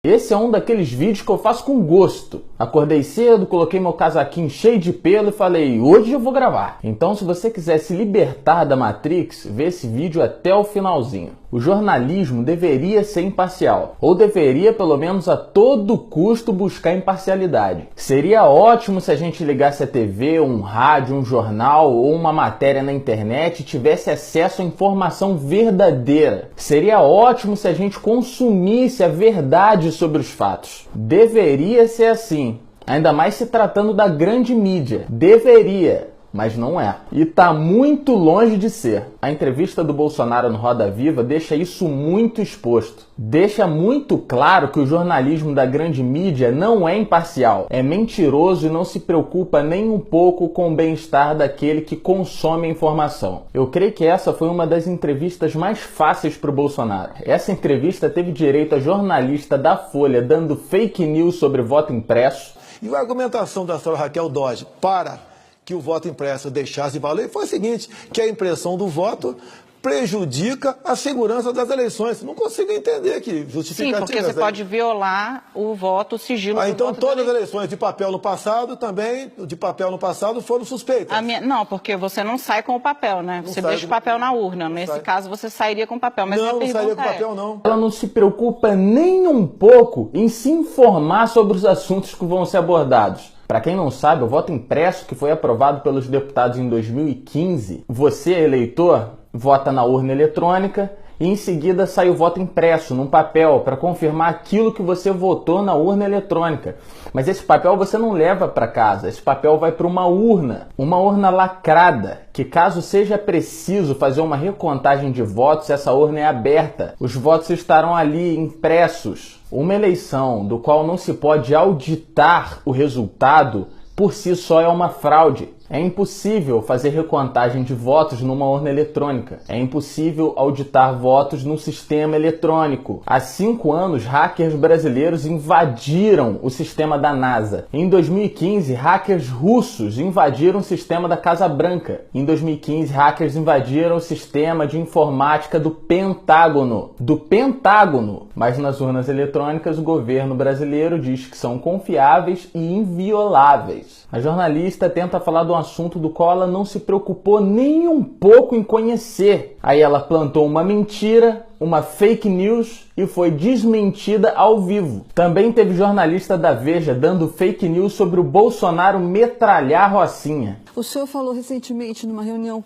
Esse é um daqueles vídeos que eu faço com gosto. Acordei cedo, coloquei meu casaquinho cheio de pelo e falei, hoje eu vou gravar. Então, se você quiser se libertar da Matrix, vê esse vídeo até o finalzinho. O jornalismo deveria ser imparcial, ou deveria, pelo menos a todo custo, buscar imparcialidade. Seria ótimo se a gente ligasse a TV, um rádio, um jornal ou uma matéria na internet e tivesse acesso à informação verdadeira. Seria ótimo se a gente consumisse a verdade sobre os fatos. Deveria ser assim, ainda mais se tratando da grande mídia. Deveria. Mas não é. E tá muito longe de ser. A entrevista do Bolsonaro no Roda Viva deixa isso muito exposto. Deixa muito claro que o jornalismo da grande mídia não é imparcial, é mentiroso e não se preocupa nem um pouco com o bem-estar daquele que consome a informação. Eu creio que essa foi uma das entrevistas mais fáceis para o Bolsonaro. Essa entrevista teve direito a jornalista da Folha dando fake news sobre voto impresso. E a argumentação da senhora Raquel Dodge para que o voto impresso deixasse de valer foi o seguinte, que a impressão do voto prejudica a segurança das eleições. Não consigo entender que justificativa. Sim, porque você pode violar o voto, o sigilo do então voto. Todas as eleições de papel no passado também, foram suspeitas. Não, porque você não sai com o papel, né? Você deixa o papel na urna. Nesse caso, você sairia com o papel. Mas não sairia com o papel, não. Ela não se preocupa nem um pouco em se informar sobre os assuntos que vão ser abordados. Para quem não sabe, o voto impresso que foi aprovado pelos deputados em 2015, você, eleitor, vota na urna eletrônica e em seguida sai o voto impresso num papel para confirmar aquilo que você votou na urna eletrônica. Mas esse papel você não leva para casa, esse papel vai para uma urna lacrada, que caso seja preciso fazer uma recontagem de votos, essa urna é aberta. Os votos estarão ali impressos. Uma eleição do qual não se pode auditar o resultado, por si só é uma fraude. É impossível fazer recontagem de votos numa urna eletrônica. É impossível auditar votos num sistema eletrônico. Há 5 anos, hackers brasileiros invadiram o sistema da NASA. Em 2015, hackers russos invadiram o sistema da Casa Branca. Em 2015, hackers invadiram o sistema de informática do Pentágono. Mas nas urnas eletrônicas, o governo brasileiro diz que são confiáveis e invioláveis. A jornalista tenta falar de um assunto do qual ela não se preocupou nem um pouco em conhecer. Aí ela plantou uma mentira, uma fake news e foi desmentida ao vivo. Também teve jornalista da Veja dando fake news sobre o Bolsonaro metralhar Rocinha. O senhor falou recentemente numa reunião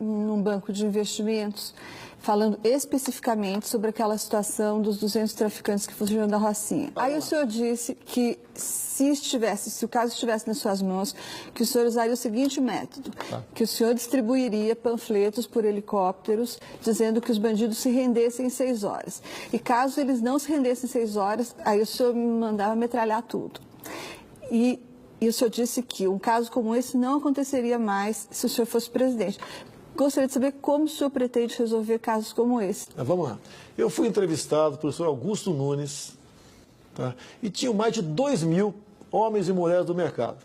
num banco de investimentos, falando especificamente sobre aquela situação dos 200 traficantes que fugiram da Rocinha. Aí o senhor disse que se o caso estivesse nas suas mãos, que o senhor usaria o seguinte método, que o senhor distribuiria panfletos por helicópteros dizendo que os bandidos se rendessem em 6 horas. E caso eles não se rendessem em 6 horas, aí o senhor me mandava metralhar tudo. E o senhor disse que um caso como esse não aconteceria mais se o senhor fosse presidente. Gostaria de saber como o senhor pretende resolver casos como esse. Vamos lá. Eu fui entrevistado pelo senhor Augusto Nunes, e tinham mais de 2.000 homens e mulheres do mercado.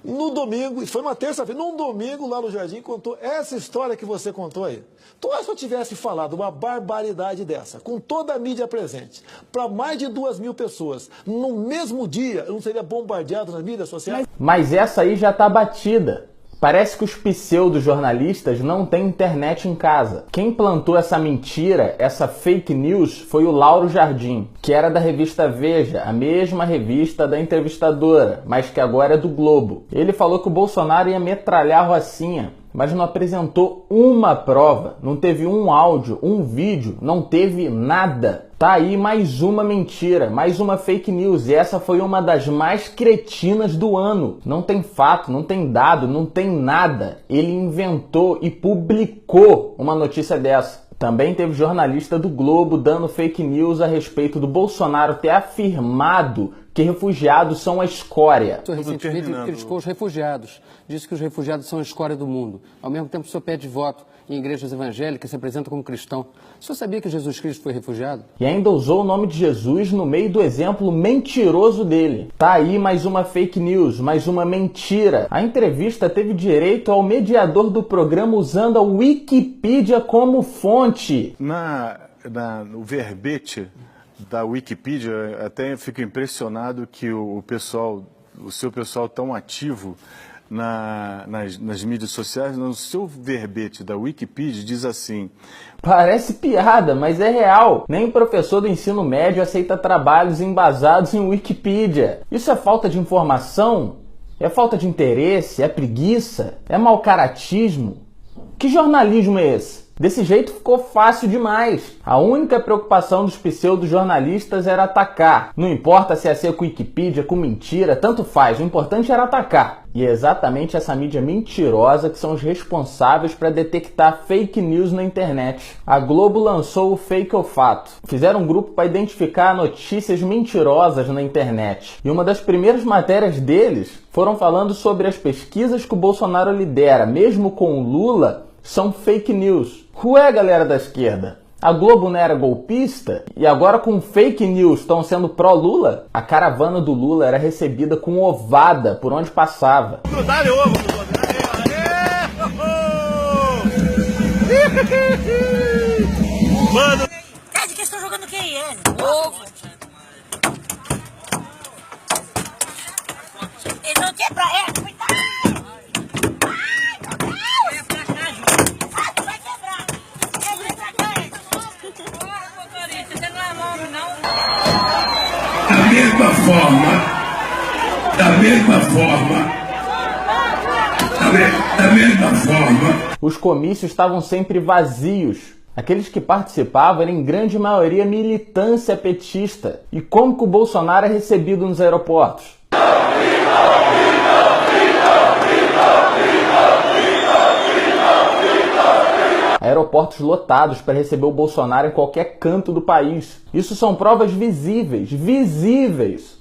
No domingo, e foi uma terça-feira, num domingo lá no Jardim, contou essa história que você contou aí. Então, se eu tivesse falado uma barbaridade dessa, com toda a mídia presente, para mais de 2.000 pessoas, no mesmo dia, eu não seria bombardeado nas mídias sociais? Mas essa aí já está batida. Parece que os pseudo-jornalistas não têm internet em casa. Quem plantou essa mentira, essa fake news, foi o Lauro Jardim, que era da revista Veja, a mesma revista da entrevistadora, mas que agora é do Globo. Ele falou que o Bolsonaro ia metralhar Rocinha, mas não apresentou uma prova, não teve um áudio, um vídeo, não teve nada. Tá aí mais uma mentira, mais uma fake news, e essa foi uma das mais cretinas do ano. Não tem fato, não tem dado, não tem nada. Ele inventou e publicou uma notícia dessa. Também teve jornalista do Globo dando fake news a respeito do Bolsonaro ter afirmado que refugiados são a escória. O senhor recentemente criticou os refugiados, disse que os refugiados são a escória do mundo. Ao mesmo tempo, o senhor pede voto em igrejas evangélicas, se apresenta como cristão. O senhor sabia que Jesus Cristo foi refugiado? E ainda usou o nome de Jesus no meio do exemplo mentiroso dele. Tá aí mais uma fake news, mais uma mentira. A entrevista teve direito ao mediador do programa usando a Wikipedia como fonte. No verbete da Wikipedia, até fico impressionado que o seu pessoal tão ativo nas mídias sociais, no seu verbete da Wikipedia diz assim: parece piada, mas é real. Nem professor do ensino médio aceita trabalhos embasados em Wikipedia. Isso é falta de informação? É falta de interesse? É preguiça? É mau caratismo? Que jornalismo é esse? Desse jeito ficou fácil demais. A única preocupação dos pseudo-jornalistas era atacar. Não importa se é ser com Wikipedia, com mentira, tanto faz. O importante era atacar. E é exatamente essa mídia mentirosa que são os responsáveis para detectar fake news na internet. A Globo lançou o Fake ou Fato. Fizeram um grupo para identificar notícias mentirosas na internet. E uma das primeiras matérias deles foram falando sobre as pesquisas que o Bolsonaro lidera, mesmo com o Lula, são fake news. Ué, galera da esquerda, a Globo não era golpista? E agora com fake news estão sendo pró-Lula? A caravana do Lula era recebida com ovada por onde passava. Dá-lhe ovo, mano! Cara, que estão jogando quem é? Ovo! Eles vão quebrar, cuidado! Da mesma forma. Os comícios estavam sempre vazios. Aqueles que participavam eram em grande maioria militância petista. E como que o Bolsonaro é recebido nos aeroportos? Aeroportos lotados para receber o Bolsonaro em qualquer canto do país. Isso são provas visíveis.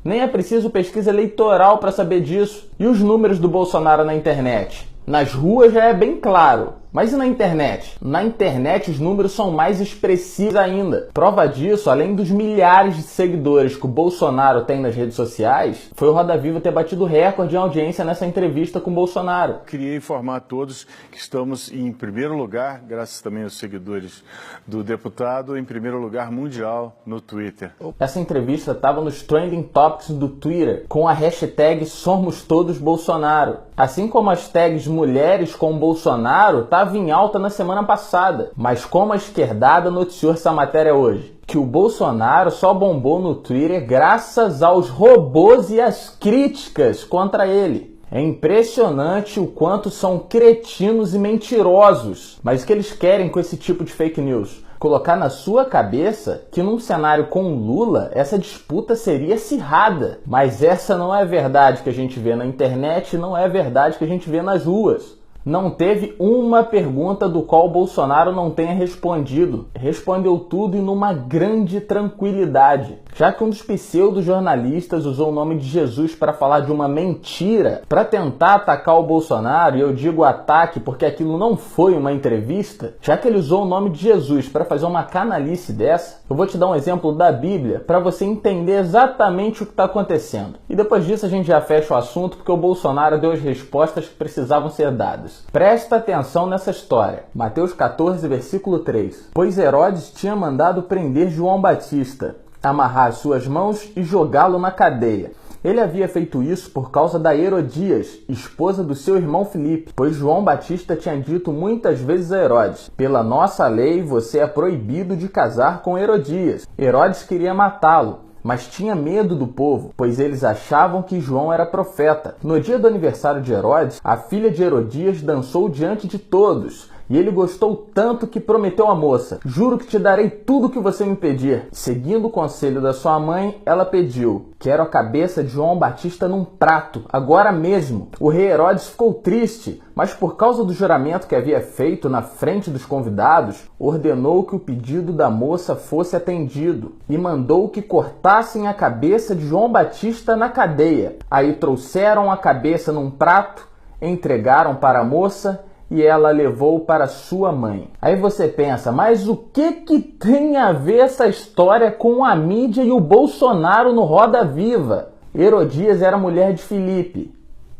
Nem é preciso pesquisa eleitoral para saber disso. E os números do Bolsonaro na internet? Nas ruas já é bem claro. Mas e na internet? Na internet os números são mais expressivos ainda. Prova disso, além dos milhares de seguidores que o Bolsonaro tem nas redes sociais, foi o Roda Viva ter batido recorde em audiência nessa entrevista com o Bolsonaro. Queria informar a todos que estamos em primeiro lugar, graças também aos seguidores do deputado, em primeiro lugar mundial no Twitter. Essa entrevista estava nos Trending Topics do Twitter, com a hashtag SomosTodosBolsonaro. Assim como as tags mulheres com Bolsonaro estava em alta na semana passada. Mas como a esquerdada noticiou essa matéria hoje? Que o Bolsonaro só bombou no Twitter graças aos robôs e às críticas contra ele. É impressionante o quanto são cretinos e mentirosos. Mas o que eles querem com esse tipo de fake news? Colocar na sua cabeça que num cenário com Lula, essa disputa seria acirrada. Mas essa não é a verdade que a gente vê na internet, não é a verdade que a gente vê nas ruas. Não teve uma pergunta do qual o Bolsonaro não tenha respondido. Respondeu tudo e numa grande tranquilidade. Já que um dos pseudo-jornalistas usou o nome de Jesus para falar de uma mentira, para tentar atacar o Bolsonaro, e eu digo ataque porque aquilo não foi uma entrevista, já que ele usou o nome de Jesus para fazer uma canalice dessa, eu vou te dar um exemplo da Bíblia para você entender exatamente o que está acontecendo. E depois disso a gente já fecha o assunto porque o Bolsonaro deu as respostas que precisavam ser dadas. Presta atenção nessa história. Mateus 14, versículo 3. Pois Herodes tinha mandado prender João Batista, amarrar suas mãos e jogá-lo na cadeia. Ele havia feito isso por causa da Herodias, esposa do seu irmão Filipe, pois João Batista tinha dito muitas vezes a Herodes: pela nossa lei você é proibido de casar com Herodias. Herodes queria matá-lo, mas tinha medo do povo, pois eles achavam que João era profeta. No dia do aniversário de Herodes, a filha de Herodias dançou diante de todos, e ele gostou tanto que prometeu à moça: juro que te darei tudo o que você me pedir. Seguindo o conselho da sua mãe, ela pediu: quero a cabeça de João Batista num prato, agora mesmo. O rei Herodes ficou triste, mas por causa do juramento que havia feito na frente dos convidados, ordenou que o pedido da moça fosse atendido e mandou que cortassem a cabeça de João Batista na cadeia. Aí trouxeram a cabeça num prato, entregaram para a moça e ela levou para sua mãe. Aí você pensa, mas o que tem a ver essa história com a mídia e o Bolsonaro no Roda Viva? Herodias era mulher de Filipe,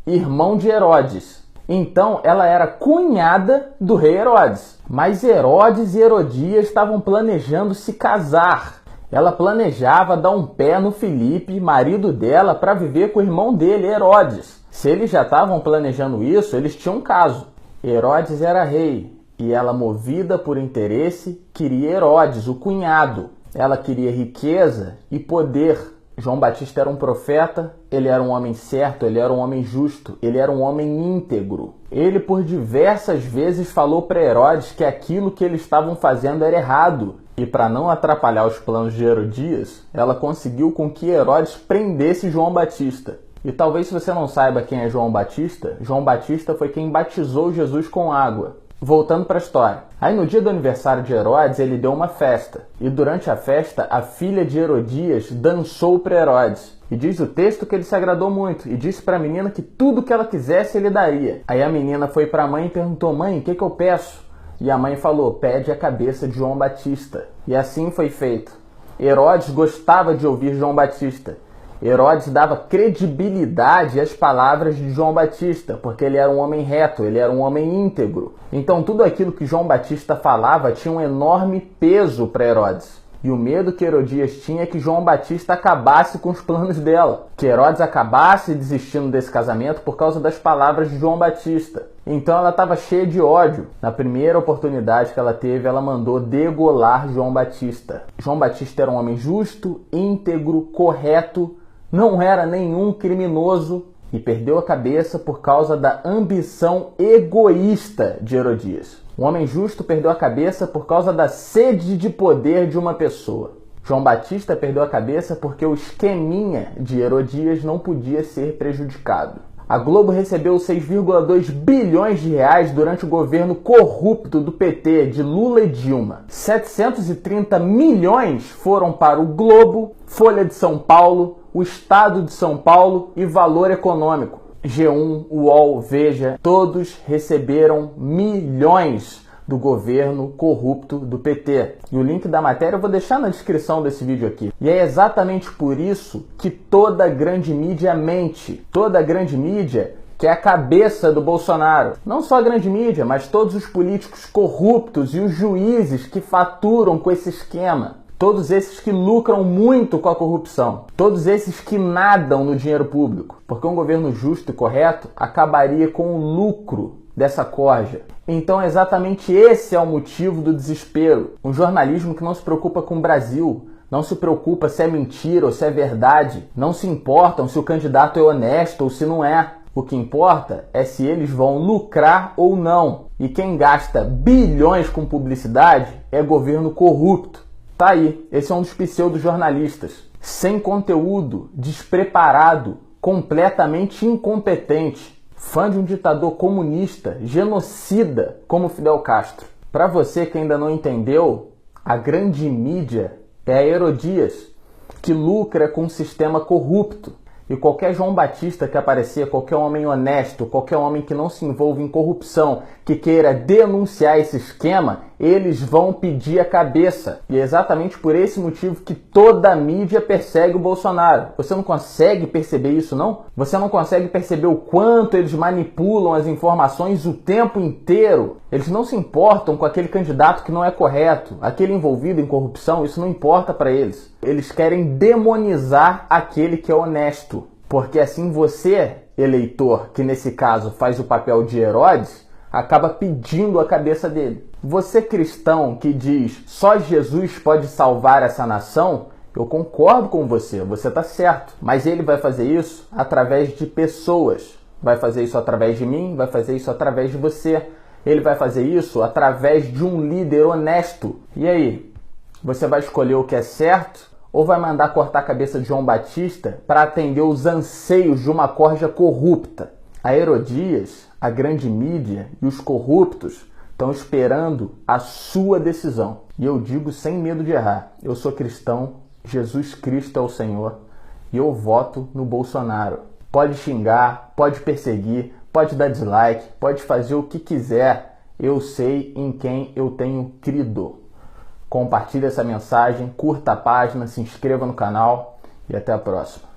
irmão de Herodes. Então ela era cunhada do rei Herodes. Mas Herodes e Herodias estavam planejando se casar. Ela planejava dar um pé no Filipe, marido dela, para viver com o irmão dele, Herodes. Se eles já estavam planejando isso, eles tinham um caso. Herodes era rei e ela, movida por interesse, queria Herodes, o cunhado. Ela queria riqueza e poder. João Batista era um profeta, ele era um homem certo, ele era um homem justo, ele era um homem íntegro. Ele por diversas vezes falou para Herodes que aquilo que eles estavam fazendo era errado. E para não atrapalhar os planos de Herodias, ela conseguiu com que Herodes prendesse João Batista. E talvez se você não saiba quem é João Batista foi quem batizou Jesus com água. Voltando para a história. Aí no dia do aniversário de Herodes, ele deu uma festa. E durante a festa, a filha de Herodias dançou para Herodes. E diz o texto que ele se agradou muito. E disse para a menina que tudo que ela quisesse ele daria. Aí a menina foi para a mãe e perguntou: mãe, o que eu peço? E a mãe falou: pede a cabeça de João Batista. E assim foi feito. Herodes gostava de ouvir João Batista. Herodes dava credibilidade às palavras de João Batista, porque ele era um homem reto, ele era um homem íntegro. Então tudo aquilo que João Batista falava tinha um enorme peso para Herodes. E o medo que Herodias tinha é que João Batista acabasse com os planos dela, que Herodes acabasse desistindo desse casamento por causa das palavras de João Batista. Então ela estava cheia de ódio. Na primeira oportunidade que ela teve, ela mandou degolar João Batista. João Batista era um homem justo, íntegro, correto, não era nenhum criminoso e perdeu a cabeça por causa da ambição egoísta de Herodias. Um homem justo perdeu a cabeça por causa da sede de poder de uma pessoa. João Batista perdeu a cabeça porque o esqueminha de Herodias não podia ser prejudicado. A Globo recebeu 6,2 bilhões de reais durante o governo corrupto do PT, de Lula e Dilma. 730 milhões foram para o Globo, Folha de São Paulo, o Estado de São Paulo e Valor Econômico. G1, UOL, Veja, todos receberam milhões do governo corrupto do PT. E o link da matéria eu vou deixar na descrição desse vídeo aqui. E é exatamente por isso que toda grande mídia mente. Toda grande mídia quer a cabeça do Bolsonaro. Não só a grande mídia, mas todos os políticos corruptos e os juízes que faturam com esse esquema. Todos esses que lucram muito com a corrupção. Todos esses que nadam no dinheiro público. Porque um governo justo e correto acabaria com o lucro dessa corja. Então exatamente esse é o motivo do desespero. Um jornalismo que não se preocupa com o Brasil, não se preocupa se é mentira ou se é verdade, não se importam se o candidato é honesto ou se não é. O que importa é se eles vão lucrar ou não. E quem gasta bilhões com publicidade é governo corrupto. Tá aí, esse é um dos pseudo-jornalistas. Sem conteúdo, despreparado, completamente incompetente. Fã de um ditador comunista, genocida como Fidel Castro. Para você que ainda não entendeu, a grande mídia é a Herodias, que lucra com um sistema corrupto. E qualquer João Batista que aparecer, qualquer homem honesto, qualquer homem que não se envolva em corrupção, que queira denunciar esse esquema, eles vão pedir a cabeça. E é exatamente por esse motivo que toda a mídia persegue o Bolsonaro. Você não consegue perceber isso, não? Você não consegue perceber o quanto eles manipulam as informações o tempo inteiro? Eles não se importam com aquele candidato que não é correto, aquele envolvido em corrupção, isso não importa para eles. Eles querem demonizar aquele que é honesto. Porque assim você, eleitor, que nesse caso faz o papel de Herodes, acaba pedindo a cabeça dele. Você cristão que diz só Jesus pode salvar essa nação, eu concordo com você, você está certo. Mas ele vai fazer isso através de pessoas. Vai fazer isso através de mim, vai fazer isso através de você. Ele vai fazer isso através de um líder honesto. E aí, você vai escolher o que é certo ou vai mandar cortar a cabeça de João Batista para atender os anseios de uma corja corrupta? A Herodias, a grande mídia e os corruptos estão esperando a sua decisão. E eu digo sem medo de errar, eu sou cristão, Jesus Cristo é o Senhor e eu voto no Bolsonaro. Pode xingar, pode perseguir, pode dar dislike, pode fazer o que quiser. Eu sei em quem eu tenho crido. Compartilhe essa mensagem, curta a página, se inscreva no canal e até a próxima.